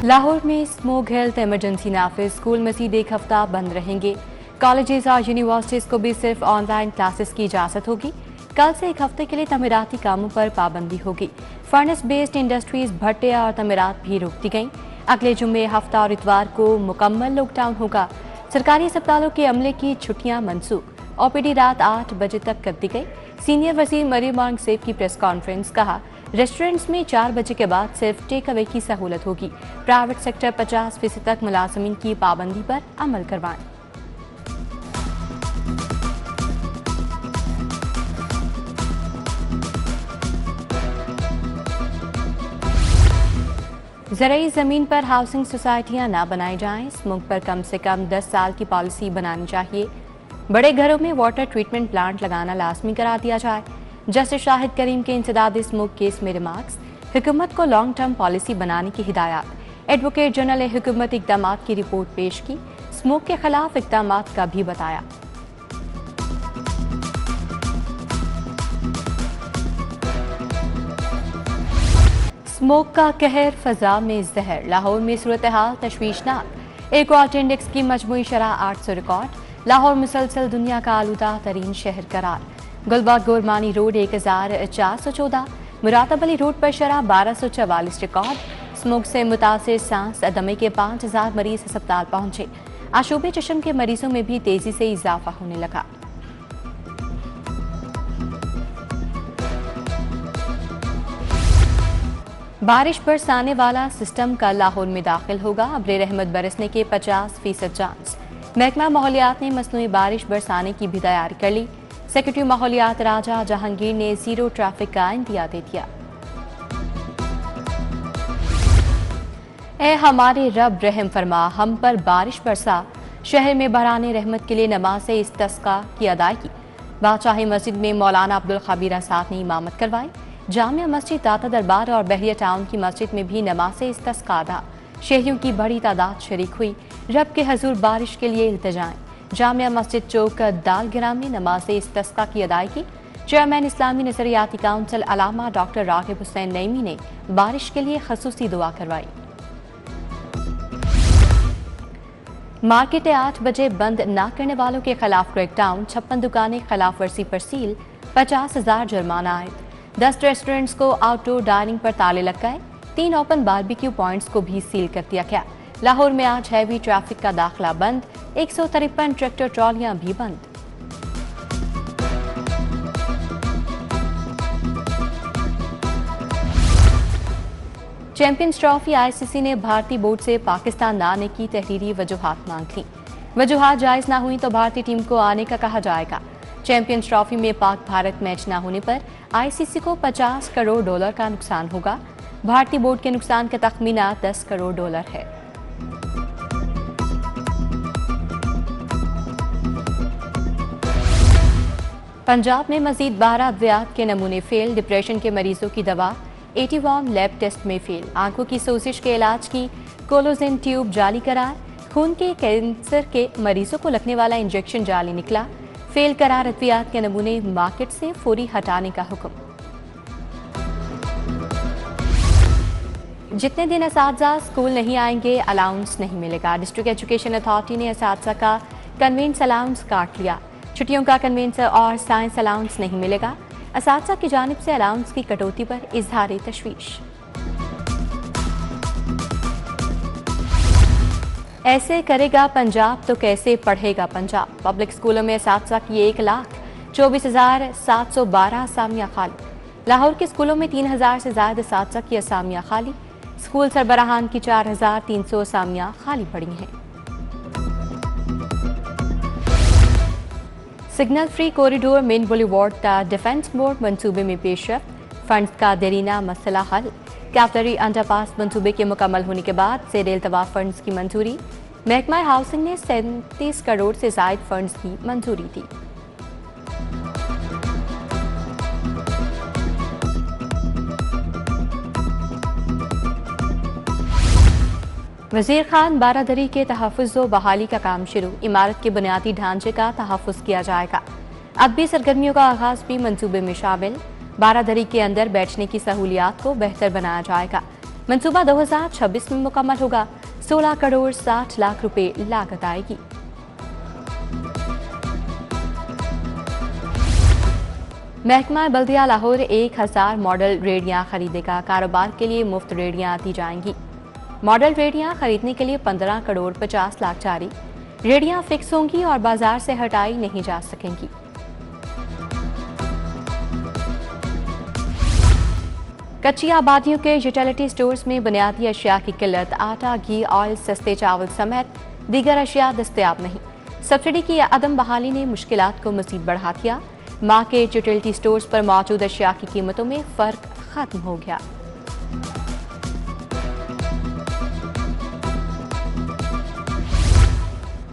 लाहौर में smoke health emergency नाफिज, school मजीद एक हफ्ता बंद रहेंगे। कॉलेजेस और यूनिवर्सिटीज को भी सिर्फ ऑनलाइन क्लासेस की इजाजत होगी। कल से एक हफ्ते के लिए तमीराती कामों पर पाबंदी होगी। फर्नेस बेस्ड इंडस्ट्रीज, भट्टे और तमीरात भी रोक दी गई। अगले जुम्मे, हफ्ता और इतवार को मुकम्मल लॉकडाउन होगा। सरकारी अस्पतालों के अमले की छुट्टियां मनसूख। ओपीडी रात 8 बजे तक कर दी गई। सीनियर वजीर मरियम औरंगजेब की प्रेस कॉन्फ्रेंस, कहा रेस्टोरेंट्स में 4 बजे के बाद सिर्फ टेक अवे की सहूलत होगी। प्राइवेट सेक्टर 50% तक मुलाजमीन की पाबंदी पर अमल करवाएं। ज़रूरी ज़मीन पर हाउसिंग सोसाइटियां ना बनाई जाएं। इस मुल्क पर कम से कम 10 साल की पॉलिसी बनानी चाहिए। बड़े घरों में वाटर ट्रीटमेंट प्लांट लगाना लाजमी करा दिया जाए। जस्टिस शाहिद करीम के इंसदाद स्मोक केस में रिमार्क्स, हुकूमत को लॉन्ग टर्म पॉलिसी बनाने की हिदायत। एडवोकेट जनरल ने हुकूमती इक़दाम की रिपोर्ट पेश की। स्मोक के खिलाफ इक़दाम का भी बताया। स्मोक का कहर, फजा में जहर। लाहौर में सूरत हाल तशवीशनाक। एक क्वार्ट इंडेक्स की मजमूई शरह 800 रिकॉर्ड। लाहौर मुसलसल दुनिया का आलूदा तरीन शहर करार। गुलबाग गोरमानी रोड 1414। मुरातब अली रोड पर शरह 1244 रिकॉर्ड। स्मोक से मुतासिर सांस दमे के 5000 मरीज अस्पताल पहुंचे। आशूबे चश्म के मरीजों में भी तेजी से इजाफा होने लगा। बारिश बरसाने वाला सिस्टम कल लाहौर में दाखिल होगा। अब्रे रहमत बरसने के 50% चांस। महकमा माहौलियात ने मसनूई बारिश बरसाने की भी तैयारी कर ली। सेक्रेटरी माहौलियात राजा जहांगीर ने जीरो ट्रैफिक का इंदिया दे दिया। ए हमारे रब रहम फरमा, हम पर बारिश बरसा। शहर में बहराने रहमत के लिए नमाज इस्तिस्का की अदायगी। बादशाही मस्जिद में मौलाना अब्दुल खबीर आसाद ने इमामत करवाई। जामिया मस्जिद, दाता दरबार और बहरिया टाउन की मस्जिद में भी नमाज इस्तिस्का अदा। शहरियों की बड़ी तादाद शरीक हुई। रब के हजूर बारिश के लिए इल्तिजाएं। जामिया मस्जिद चौक दालगिरा में नमाज इस्तिस्का की अदायगी। चेयरमैन इस्लामी नजरियाती काउंसिल अलामा डॉक्टर रागिब हुसैन नईमी ने बारिश के लिए खसूसी दुआ करवाई। मार्केटें 8 बजे बंद न करने वालों के खिलाफ क्रैकडाउन। 56 दुकानें खिलाफ वर्जी पर सील। 50,000 जुर्माना आयद। 10 रेस्टोरेंट्स को आउटडोर डाइनिंग पर ताले लग गए। 3 ओपन बारबेक्यू पॉइंट्स को भी सील कर दिया गया। लाहौर में आज हैवी ट्रैफिक का दाखिला बंद। 153 ट्रैक्टर ट्रॉलियां भी बंद। चैंपियंस ट्रॉफी, आईसीसी ने भारतीय बोर्ड से पाकिस्तान न आने की तहरीरी वजूहात मांग ली। वजूहात जायज न हुई तो भारतीय टीम को आने का कहा जाएगा। चैंपियंस ट्रॉफी में पाक भारत मैच न होने पर आईसीसी को $50 करोड़ का नुकसान होगा। भारतीय बोर्ड के नुकसान का तखमीना $10 करोड़ है। पंजाब में मजीद 12 अद्वियात के नमूने फेल। डिप्रेशन के मरीजों की दवा 81 लैब टेस्ट में फेल। आंखों की सोजिश के इलाज की कोलोजिन ट्यूब जाली करार। खून के कैंसर के मरीजों को लगने वाला इंजेक्शन जाली निकला। फेल करार अद्वियात के नमूने मार्केट से फौरी हटाने का हुक्म। जितने दिन असातिज़ा स्कूल नहीं आएंगे अलाउंस नहीं मिलेगा। डिस्ट्रिक्ट एजुकेशन अथॉरिटी ने असातिज़ा का कन्वेंस अलाउंस काट लिया। छुट्टियों का कन्वेंस और साइंस अलाउंस नहीं मिलेगा। असातिज़ा की जानिब से अलाउंस की कटौती पर इजहार तशवीश। ऐसे करेगा पंजाब तो कैसे पढ़ेगा पंजाब। पब्लिक स्कूलों में असातिज़ा की 1,24,712 असामियाँ खाली। लाहौर के स्कूलों में 3,000 से ज्यादा असातिज़ा की असामियाँ खाली। स्कूल सरबराहान की 4,300 असामियाँ खाली पड़ी हैं। Signal free corridor main boulevard का डिफेंस बोर्ड मंसूबे में पेशरफ्त। फंड्स का देरीना मसला हल। कैप्टरी अंडरपास मंसूबे के मुकम्मल होने के बाद ज़ेर इल्तवा फंड्स की मंजूरी। महकमा हाउसिंग ने 37 करोड़ से ज़ायद फंड्स की मंजूरी दी। वज़ीर खान बारादरी के तहफ़्फ़ुज़ व बहाली का काम शुरू। इमारत के बुनियादी ढांचे का तहफ़्फ़ुज़ किया जाएगा। अदबी सरगर्मियों का आगाज़ भी मंसूबे में शामिल। बारादरी के अंदर बैठने की सहूलियात को बेहतर बनाया जाएगा। मंसूबा 2026 में मुकम्मल होगा। 16 करोड़ 60 लाख रुपए लागत आएगी। महकमा बल्दिया लाहौर 1000 मॉडल रेडियां खरीदेगा। कारोबार के लिए मुफ्त रेडियां दी जाएंगी। मॉडल रेडियां खरीदने के लिए 15 करोड़ 50 लाख जारी। रेडियां फिक्स होंगी और बाजार से हटाई नहीं जा सकेंगी। कच्ची आबादियों के यूटिलिटी स्टोर्स में बुनियादी अशिया की किल्लत। आटा, घी, ऑयल, सस्ते चावल समेत दीगर अशिया दस्तयाब नहीं। सब्सिडी की अदम बहाली ने मुश्किलात को मजीद बढ़ा दिया। मार्केट यूटिलिटी स्टोर्स पर मौजूद अशिया की कीमतों में फर्क खत्म हो गया।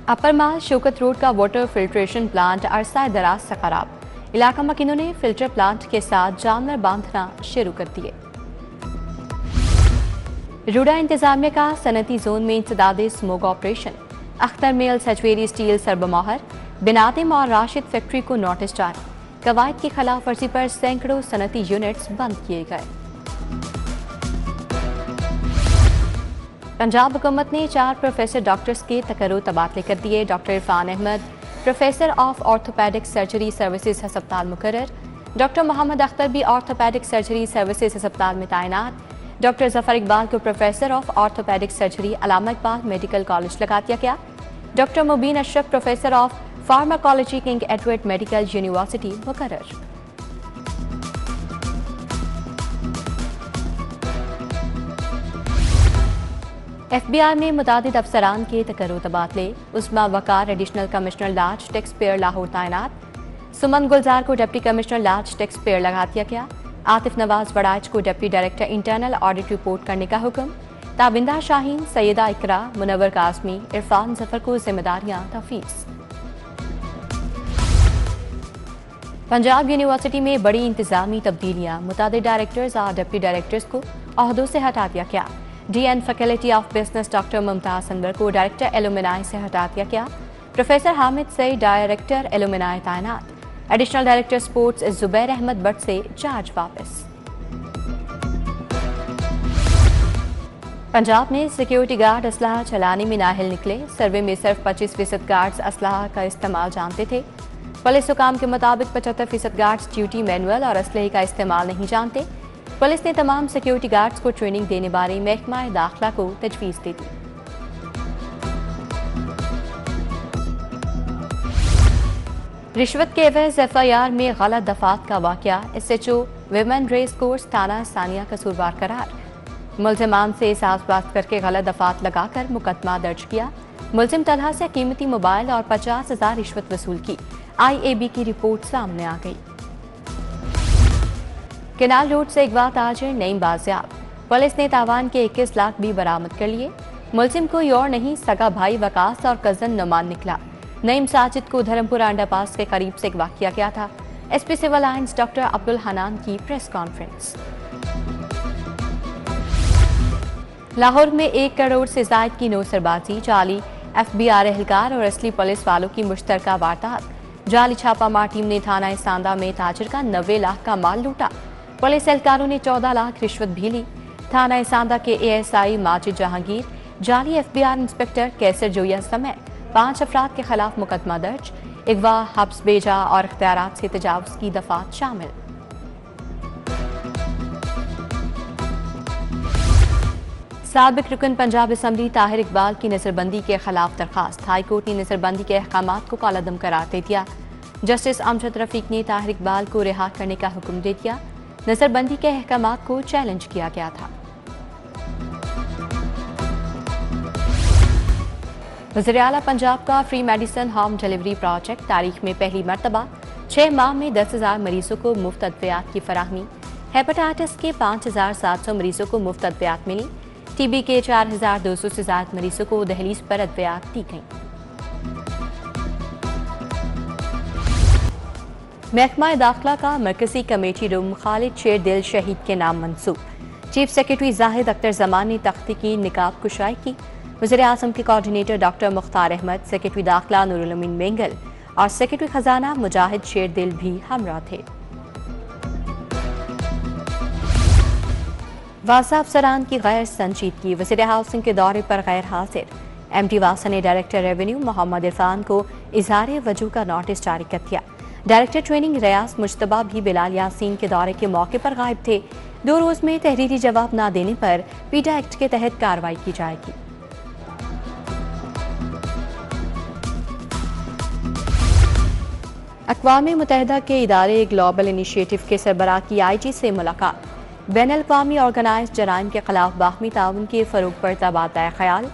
अपर माल शौकत रोड का वाटर फिल्ट्रेशन प्लांट अरसा दराज से खराब। इलाका मकीनों ने फिल्टर प्लांट के साथ जानवर बांधना शुरू कर दिए। रूडा इंतजामिया का सनती जोन में इंसदादे smoke operation. Akhtar mills, Hajveri steel, सरबमोहर, बिनातिम और राशिद फैक्ट्री को नोटिस जारी। कवायद की खिलाफ वर्जी पर सैकड़ों सनती यूनिट्स बंद किए गए। पंजाब हुकूमत ने 4 प्रोफेसर डॉक्टर्स के तकर्रुर तबादले कर दिए। Doctor Irfan Ahmad professor of orthopaedic surgery services हस्पताल मुकर्रर। डॉक्टर मोहम्मद अख्तर भी ऑर्थोपेडिक सर्जरी सर्विसेज हस्पताल में तैनात। डॉक्टर जफर इकबाल को professor of orthopaedic surgery Allama Iqbal medical college लगा दिया गया। Doctor Mubeen Ashraf professor of pharmacology King Edward medical university मुकर्रर। FBI में मुतादिद अफसरान के तकर्रुर तबादले। Usma Waqar additional commissioner large tax payer Lahore तैनात। सुमन गुलजार को deputy commissioner large tax payer लगा दिया गया। आतिफ नवाज वड़ाइच को deputy director internal audit report करने का हुक्म। ताबिंदा शाहीन, सैयदा इकरा, मुनव्वर कासमी, इरफान जफर को जिम्मेदारियां तफवीज़। पंजाब यूनिवर्सिटी में बड़ी इंतजामी तब्दीलियां। मुतादिद डायरेक्टर्स और डिप्टी डायरेक्टर्स को ओहदों से हटा दिया गया। DN faculty of business doctor Mumtaz Anwar को डायरेक्टर एलुमिनाई से हटा दिया गया। Professor Hamid Saeed director alumni तैनात। Additional director sports Zubair Ahmed Butt से चार्ज वापस। पंजाब में सिक्योरिटी गार्ड असलाह चलाने में नाहिल निकले। सर्वे में सिर्फ 25% गार्ड्स असलाह का इस्तेमाल जानते थे। पुलिस हुकाम के मुताबिक 75% गार्ड्स ड्यूटी मैनुअल और असलहे का इस्तेमाल नहीं जानते। पुलिस ने तमाम सिक्योरिटी गार्ड्स को ट्रेनिंग देने बारे महकमा दाखिला को तजवीज़ दे दी। रिश्वत के एवज FIR में गलत दफात का वाकया। SHO विमेन रेस कोर्स थाना सानिया कसूरवार करार। मुल्जिमान से साज़बाज़ करके गलत दफात लगाकर मुकदमा दर्ज किया। मुल्जिम तलहा से कीमती मोबाइल और 50,000 रिश्वत वसूल की। IAB की रिपोर्ट सामने आ गई। केनाल रोड से अगवा ताजिर नईम बाजियाब। पुलिस ने तावान के 21 लाख भी बरामद कर लिए। मुल्जिम कोई और नहीं, सगा भाई वकास और कजन नुमान निकला। नईम साजिद को धर्मपुरा अंडरपास के करीब से अगवा किया गया था। SP civil lines doctor Abdul Hanan की प्रेस कॉन्फ्रेंस। लाहौर में 1 करोड़ से जायद की नौसरबाजी। जाली FBR एहलकार और असली पुलिस वालों की मुश्तरका वारदात। जाली छापामार टीम ने थाना सांदा में ताजिर का 90 लाख का माल लूटा। पुलिस एहलकारों ने 14 लाख रिश्वत भी ली। थाना सांदा के ASI माजिद जहांगीर, जाली FBR इंस्पेक्टर कैसर जोया समेत 5 अफराद के खिलाफ मुकदमा दर्ज। अगवा, हब्स बेजा और इख्तियारात से तजावुज की दफात शामिल। साबिक रुकन पंजाब असम्बली ताहिर इकबाल की नजरबंदी के खिलाफ दरखास्त। हाईकोर्ट ने नजरबंदी के अहकामात को कालादम करार दे दिया। जस्टिस अमजद रफीक ने ताहिर इकबाल को रिहा करने का हुक्म दे दिया। नजरबंदी के अहकामात को चैलेंज किया गया था। वज़ीर आला पंजाब का free medicine home delivery project. तारीख में पहली मरतबा 6 माह में 10,000 मरीजों को मुफ्त अद्वियात की फराहमी। हेपेटाइटिस के 5,700 मरीजों को मुफ्त अद्वियात मिली। TB के 4,200 से ज्यादा मरीजों को दहलीज पर अद्वियात दी गई। महकमा दाखिला का मरकजी कमेटी रूम खालिद शेर दिल शहीद के नाम मंसूब। चीफ सेक्रेटरी जाहिद अख्तर जमान ने तख्ती की निकाब कुशाई की। वज़ीर आज़म के coordinator doctor Mukhtar Ahmad, secretary दाखिला नूरुल अमीन मेंगल और सेक्रेटरी खजाना मुजाहिद शेर दिल भी हमरा थे। वासा अफसरान की गैर संजीदगी, वज़ीर हाउसिंग के दौरे पर गैर हाजिर। MD वासा ने डायरेक्टर रेवेन्यू मोहम्मद इरफान को इजहार वजू का नोटिस जारी कर दिया। डायरेक्टर ट्रेनिंग रियाज मुश्तबा भी बिलाल यासीन के दौरे के मौके पर गायब थे। 2 रोज में तहरीरी जवाब न देने पर पीटा एक्ट के तहत कार्रवाई की जाएगी। अक़वाम मुत्तहिदा के इदारे ग्लोबल इनिशिएटिव के सरबराह की IG से मुलाकात। बैनुल-अक़वामी ऑर्गेनाइज्ड जराइम के खिलाफ बाहमी ताउन के फ़रोग़ पर तबादला ख्याल।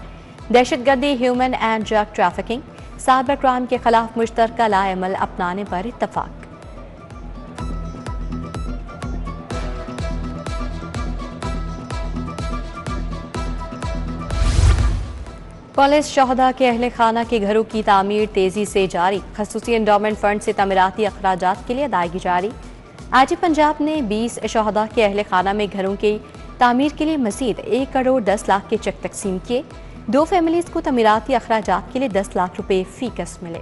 दहशतगर्दी, human and drug trafficking, cyber crime के खिलाफ मुश्तरका लाएमल अपनाने पर इत्तफाक। पुलिस शहदा के अहले खाना के घरों की तामीर तेजी से जारी। खसूसी एंडोमेंट फंड से तमीराती अखराजात के लिए अदायगी जारी। IG पंजाब ने 20 शहदा के अहले खाना में घरों की तामीर के लिए मजीद 1 करोड़ 10 लाख के चेक तकसीम किए। 2 फैमिलीज को तमीराती अखराजात के लिए 10 लाख रुपए फीकस मिले।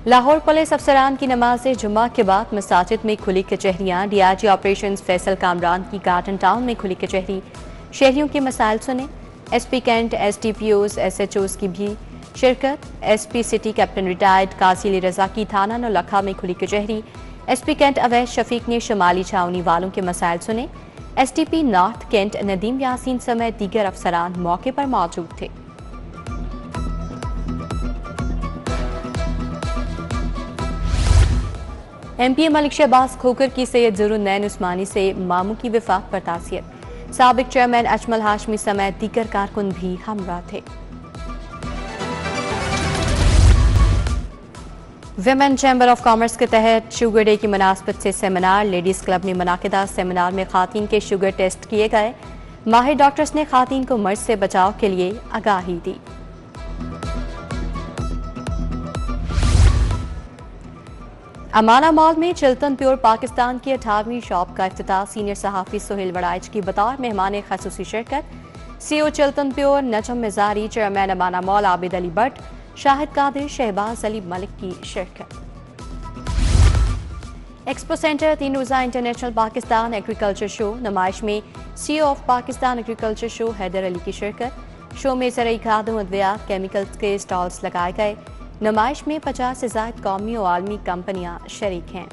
लाहौर पुलिस अफसरान की नमाज जुम्मा के बाद मसाजिद में खुली कचहरियां। DIG ऑपरेशंस फैसल कामरान की गार्डन टाउन में खुली कचहरी। शहरियों के मसाइल सुने। SP कैंट, SDPOs, SHOs की भी शिरकत। SP सिटी कैप्टन रिटायर्ड काजी अली रजा की थाना नौलखा में खुली कचहरी। SP कैंट अवैस शफीक ने शमाली छावनी वालों के मसाइल सुने। STP North Cantt Nadeem Yasin समेत दीगर अफसरान मौके पर मौजूद थे। MP मलिक शहबाज खोकर की सैयद ज़ुरुन्नैन उस्मानी से मामू की वफात पर ताज़ियत। साबिक चेयरमैन अजमल हाशमी समेत दीगर कारकुन भी हमरा थे। विमेन चैम्बर ऑफ कॉमर्स के तहत शुगर डे की मुनासबत से सेमिनार। लेडीज़ क्लब में मुनाकिदा सेमिनार में खातीन के शुगर टेस्ट किए गए। माहिर डॉक्टर्स ने खातीन को मर्ज से बचाव के लिए आगाही दी। अमाना मॉल में चिल्तन प्योर पाकिस्तान की 18वीं शॉप का इफ्तिताह। सीनियर सहाफ़ी सुहेल वड़ाइच की बतौर मेहमान खसूसी शिरकत। CEO चिल्तन प्योर नजम मिजारी, चेयरमैन अमाना मॉल आबिद अली भट्ट, शाहिद कादिर, शहबाज अली मलिक की शिरकत। एक्सपो सेंटर 3 रोज़ा इंटरनेशनल पाकिस्तान एग्रीकल्चर शो। नुमाइश में CEO of Pakistan agriculture show Haider Ali की शिरकत। शो में ज़रई खाद, अद्वियात, केमिकल्स के स्टॉल्स लगाए गए। नुमाइश में 50 से ज़ायद कौमी और आलमी कंपनियां शरीक हैं।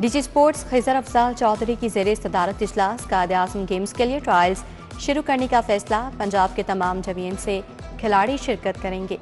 DG स्पोर्ट्स खैजर अफजाल चौधरी की ज़ेरे सदारत इजलास। कायद-ए-आज़म गेम्स के लिए ट्रायल्स शुरू करने का फैसला। पंजाब के तमाम जमीन से खिलाड़ी शिरकत करेंगे।